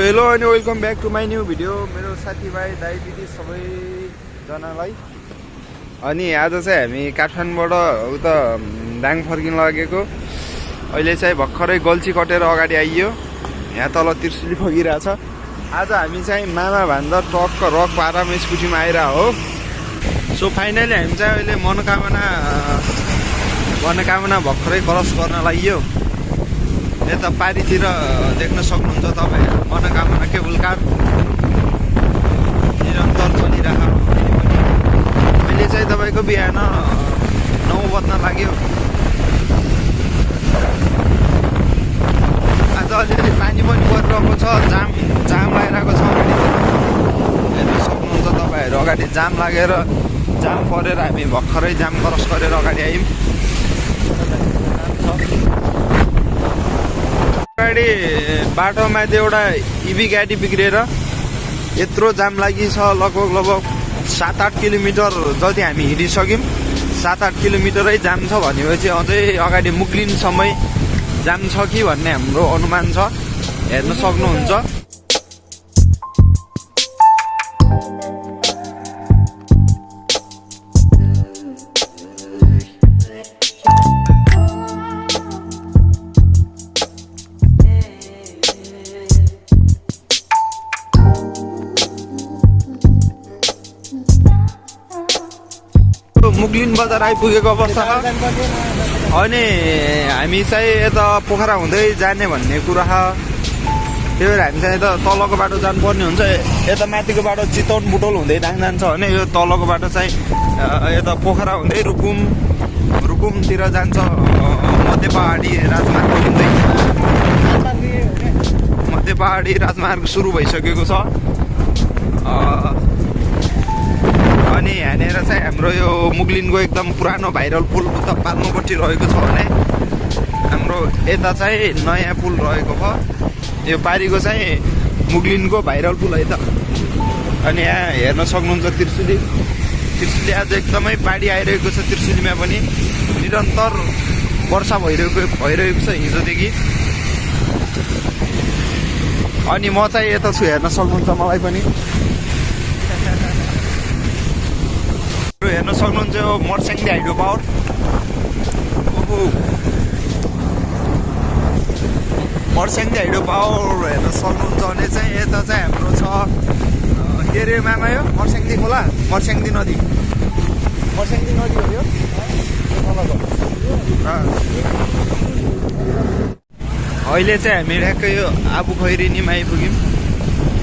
Hello अनि welcome back to my new video मेरो साथीभाइ दाइ दिदी सबैजनालाई। अनि आज चाहिँ हामी काठमाडौँबाट उता दाङ फर्किन लागेको। अहिले चाहिँ भर्खरै गल्छी कटेर अगाडि आइयो। यहाँ तल त्रिशुली फगिरहेछ। आज हामी चाहिँ मामा भान्दा टक्क रक पारामा स्कुटीमा आइरह हो। सो फाइनली हामी चाहिँ अहिले मनोकामना भर्खरै क्रस गर्न लागियो। यता पारीतिर देख्न सक्नुहुन्छ तपाईहरु मनोकामना केबल कार निरन्तर चलिरहेको। अहिले चाहिँ तपाईको बिहान 9 बज्न लाग्यो। आज अलिअलि पानी पनि परिरहेको छ, जाम लागिरहेको छ। हेर्न सक्नुहुन्छ तपाईहरु अगाडि जाम लागेर जाम परेर हामी भर्खरै जाम क्रस गरेर अगाडि आयौं। अगाडि बाटोमा एउटा इभी गाडी बिग्रेर यत्रो जाम लागि छ। लगभग 7-8 किलोमिटर जति हामी हिँडिसक्यौं। 7-8 किलोमिटरै जाम छ भनेपछि अझै अगाडि मुक्लिनसम्म जाम छ कि भन्ने हाम्रो अनुमान छ। हेर्न सक्नुहुन्छ। मुक्लिन बजार आइपुगेको अवस्था छ। अनि हामी चाहिँ यता पोखरा हुँदै जाने भन्ने कुरा छ। त्यही भएर हामी चाहिँ यता तलको बाटो जानुपर्ने हुन्छ। यता माथिको बाटो चितवन बुटोल हुँदै दाङ जान्छ भने यो तलको बाटो चाहिँ यता पोखरा हुँदै रुकुमतिर जान्छ। मध्य पहाडी राजमार्ग हुँदै मध्य पहाडी राजमार्ग सुरु भइसकेको छ। अनि यहाँनिर चाहिँ हाम्रो यो मुग्लिनको एकदम पुरानो भाइरल पुल उता पाल्नुपट्टि रहेको छ भने हाम्रो यता चाहिँ नयाँ पुल रहेको छ। यो पारीको चाहिँ मुग्लिनको भाइरल पुल है त। अनि यहाँ हेर्न सक्नुहुन्छ त्रिशुली आज एकदमै बाढी आइरहेको छ। त्रिशुलीमा पनि निरन्तर वर्षा भइरहेको छ हिजोदेखि। अनि म चाहिँ यता छु, हेर्न सक्नुहुन्छ मलाई पनि हेर्न सक्नुहुन्छ। यो Marsyangdi hydro power Marsyangdi hydro power हेर्न सक्नुहुन्छ भने चाहिँ यता चाहिँ हाम्रो छ के अरे मामा यो मर्स्याङ्दी खोला, मर्स्याङ्दी नदी हो यो। अहिले चाहिँ हामी ठ्याक्कै यो आबु खैरेनीमा आइपुग्यौँ।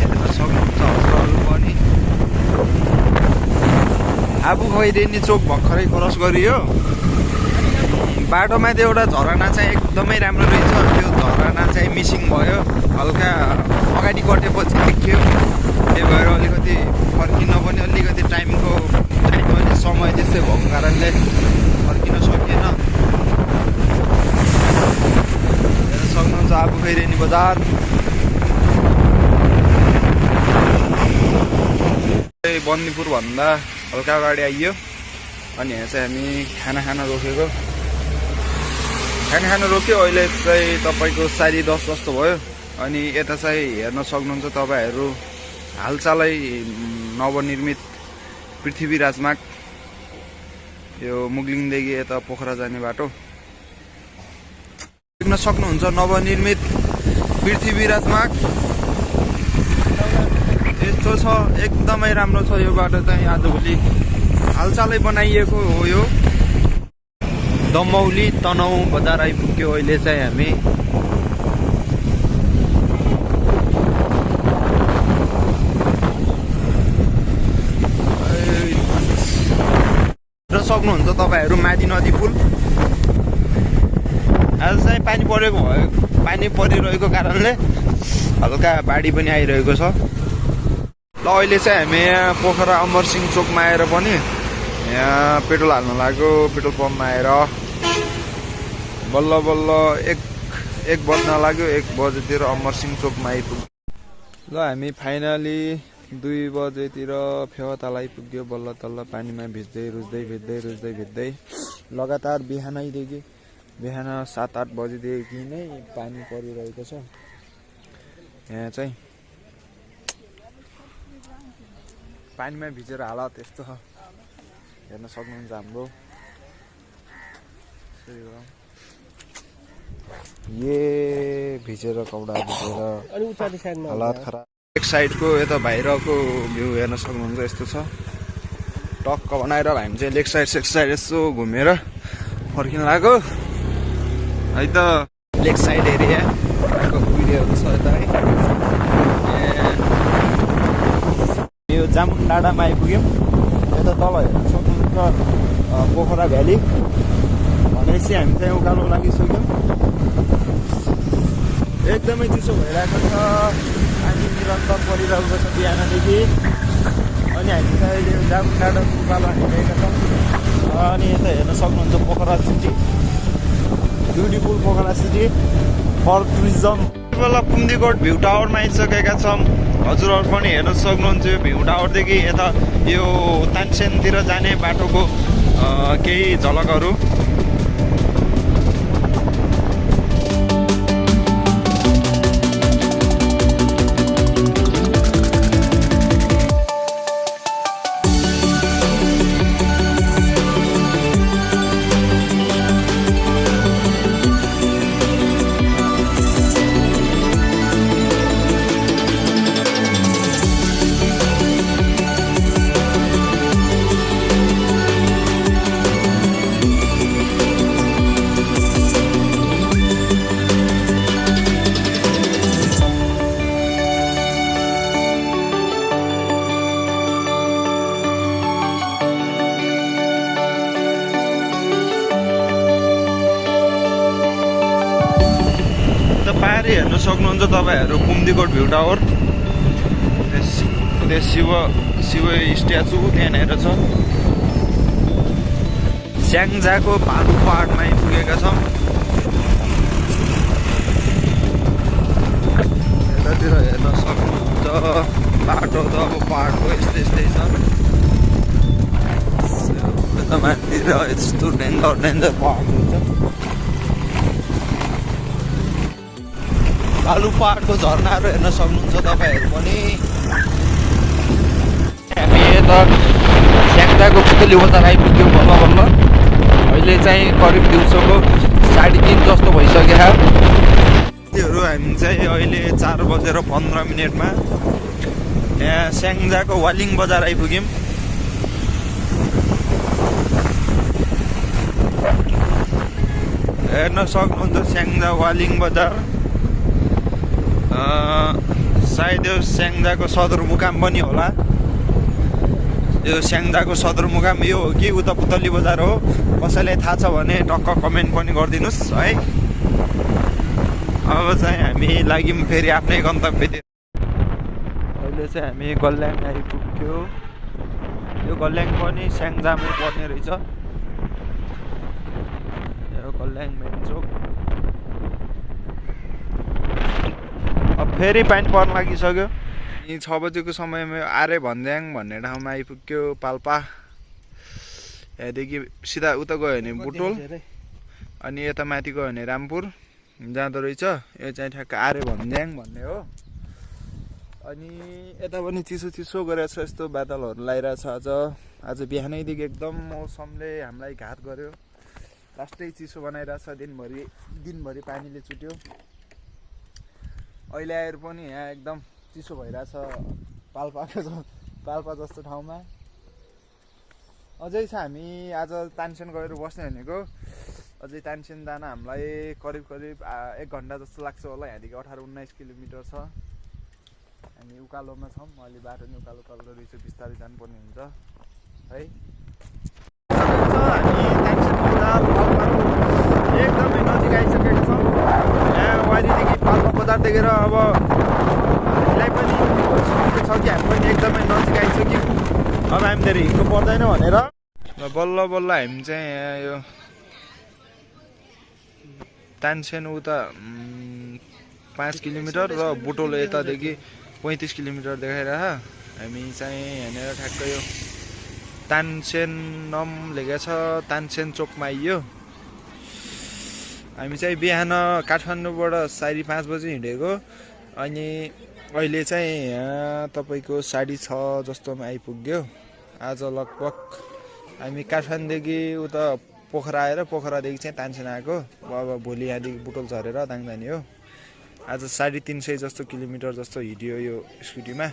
हेर्न सक्नुहुन्छ हजुरहरू पनि। आबु खैरेनी चोक भर्खरै क्रस गरियो। बाटोमा त्यो एउटा झरना चाहिँ एकदमै राम्रो रहेछ। त्यो झरना चाहिँ मिसिङ भयो, हल्का अगाडि कटेपछि देखियो। त्यही भएर अलिकति फर्किन पनि अलिकति टाइम अनि समय त्यस्तै भएको कारणले फर्किन सकिएन। हेर्न सक्नुहुन्छ आबु खैरेनी बजार। बन्दीपुर भन्दा हल्का अगाडि आइयो। अनि यहाँ चाहिँ हामी खाना खान रोक्यो। अहिले चाहिँ तपाईँको 10:30 जस्तो भयो। अनि यता चाहिँ हेर्न सक्नुहुन्छ तपाईँहरू हालचालै नवनिर्मित पृथ्वी राजमार्ग, यो मुग्लिङदेखि यता पोखरा जाने बाटो देख्न सक्नुहुन्छ। नवनिर्मित पृथ्वी राजमार्ग यस्तो छ, एकदमै राम्रो छ यो बाटो चाहिँ। आजभोलि हालचालै बनाइएको हो। यो दमौली तनहु बजार आइपुग्यो अहिले चाहिँ हामी। र सक्नुहुन्छ तपाईहरु माथि नदी पुल। आज चाहिँ पानी परिरहेको कारणले हल्का बाढी पनि आइरहेको छ। ल अहिले चाहिँ हामी यहाँ पोखरा अमरसिंह चोकमा आएर पनि यहाँ पेट्रोल हाल्न लाग्यो। पेट्रोल पम्पमा आएर बल्ल एक बज्न लाग्यो। 1 बजेतिर अमरसिंह चोकमा आइपुग्यो। ल हामी फाइनली 2 बजेतिर फेवाताल आइपुग्यो। बल्ल तल्ल पानीमा भिज्दै लगातार बिहान 7-8 बजेदेखि नै पानी परिरहेको छ। यहाँ चाहिँ पानीमा भिजेर हालत यस्तो छ हेर्न सक्नुहुन्छ हाम्रो भिजेर कपडा भिजेर हालत खराब एक साइडको यता बाहिरको भ्यू हेर्न सक्नुहुन्छ यस्तो छ टक्क बनाएर हामी चाहिँ लेग साइड यसो घुमेर फर्किन लाग्यो है त लेग साइड एरिया भिडियोहरू छ यता है यो जामुन डाँडामा आइपुग्यौँ यता तल हेर्न सक्नुहुन्छ पोखरा भ्याली भनेपछि हामी चाहिँ उकालो लागिसक्यौँ एकदमै चिसो भइरहेको छ पानी निरन्तर परिरहेको छ बिहानदेखि अनि हामी चाहिँ अहिले जामुन डाँडाको उकालो हानिरहेका छौँ अनि यता हेर्न सक्नुहुन्छ Pokhara city beautiful Pokhara city for tourism बेला कुम्दीकोट भ्यू टावरमा आइसकेका छौँ हजुरहरू पनि हेर्न सक्नुहुन्छ यो भ्यू टावरदेखि यता यो तानसेनतिर जाने बाटोको केही झलकहरू पारी हेर्न सक्नुहुन्छ तपाईँहरू कुम्दीकोट भ्यू टावर शिव स्ट्याचु त्यहाँनिर छ स्याङ्जाको भालु पहाडमा आइपुगेका छौँ यतातिर हेर्न सक्नुहुन्छ बाटो त अब पहाडको यस्तै छ यता माथितिर यस्तो डेन्जर पहाडहरू छ भालु पहाडको झरनाहरू हेर्न सक्नुहुन्छ तपाईँहरू पनि हामी यता स्याङ्जाको पुतली बजार आइपुग्यौँ बल्ल अहिले चाहिँ करिब दिउँसोको 3:30 जस्तो भइसक्यो त्योहरू हामी चाहिँ अहिले 4:15 यहाँ स्याङ्जाको वालिङ बजार आइपुग्यौँ हेर्न सक्नुहुन्छ स्याङ्जा वालिङ बजार सायद यो स्याङ्जाको सदरमुकाम पनि होला यो स्याङ्जाको सदरमुकाम यो हो कि उता पुतली बजार हो कसैलाई थाहा छ भने टक्क कमेन्ट पनि गरिदिनुहोस् है अब चाहिँ हामी लाग्यौँ फेरि आफ्नै गन्तव्यतिर अहिले चाहिँ हामी गल्याङ आइपुग्यो यो गल्याङ पनि स्याङ्जामै पर्ने रहेछ यो गल्याङ मेन चोक अब फेरि पानी पर्न लागिसक्यो 6 बजेको समयमा आरे भन्ज्याङ भन्ने ठाउँमा आइपुग्यो पाल्पा यहाँदेखि सिधा उता गयो भने बुटोल अनि यता माथि गयो भने रामपुर जाँदो रहेछ यो चाहिँ ठ्याक्क आरे भन्ज्याङ भन्ने हो अनि यता पनि चिसो गरेको छ यस्तो बादलहरू लगाइरहेछ आज बिहानैदेखि एकदम मौसमले हामीलाई घात गर्यो लास्टै चिसो बनाइरहेछ दिनभरि पानीले चुट्यो अहिले आएर पनि यहाँ एकदम चिसो भइरहेछ पाल्पा जस्तो ठाउँमा अझै छ हामी आज तानसेन गएर बस्ने भनेको अझै तानसेन जान हामीलाई करिब 1 घन्टा जस्तो लाग्छ होला यहाँदेखि 18-19 किलोमिटर छ हामी उकालोमा छौँ अहिले बाटो नि उकालो रहेछ बिस्तारै जानुपर्ने हुन्छ है हामी तानसेन बजार एकदमै नजिक आइसकेका छौँ यहाँ वारीदेखि पाल्पा बजार देखेर अब हामीलाई पनि छ कि हामी पनि एकदमै नजिक आइसक्यौँ अब हामी धेरै हिँड्नु पर्दैन भनेर बल्ल हामी चाहिँ यहाँ यो तानसेन उता 5 किलोमिटर र बुटोल यतादेखि 35 किलोमिटर देखाइरह हामी चाहिँ यहाँनिर ठ्याक्कै यो तानसेन नम लेखेको छ तानसेन चोकमा आइयो हामी चाहिँ बिहान काठमाडौँबाट 4:30 बजे हिँडेको अनि अहिले चाहिँ यहाँ तपाईँको 6:30 जस्तोमा आइपुग्यो। आज लगभग हामी काठमाडौँदेखि उता पोखरा आएर पोखरादेखि चाहिँ तानसेन आएको। अब भोलि यहाँदेखि बुटोल झरेर दाङ जाने हो। आज 350 जस्तो किलोमिटर जस्तो हिँड्यो यो स्कुटीमा।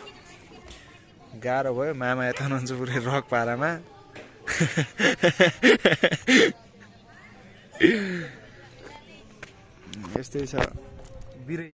गाह्रो भयो। मामा यता हुनुहुन्छ पुरै रक पारामा। यस्तै छ बिरै।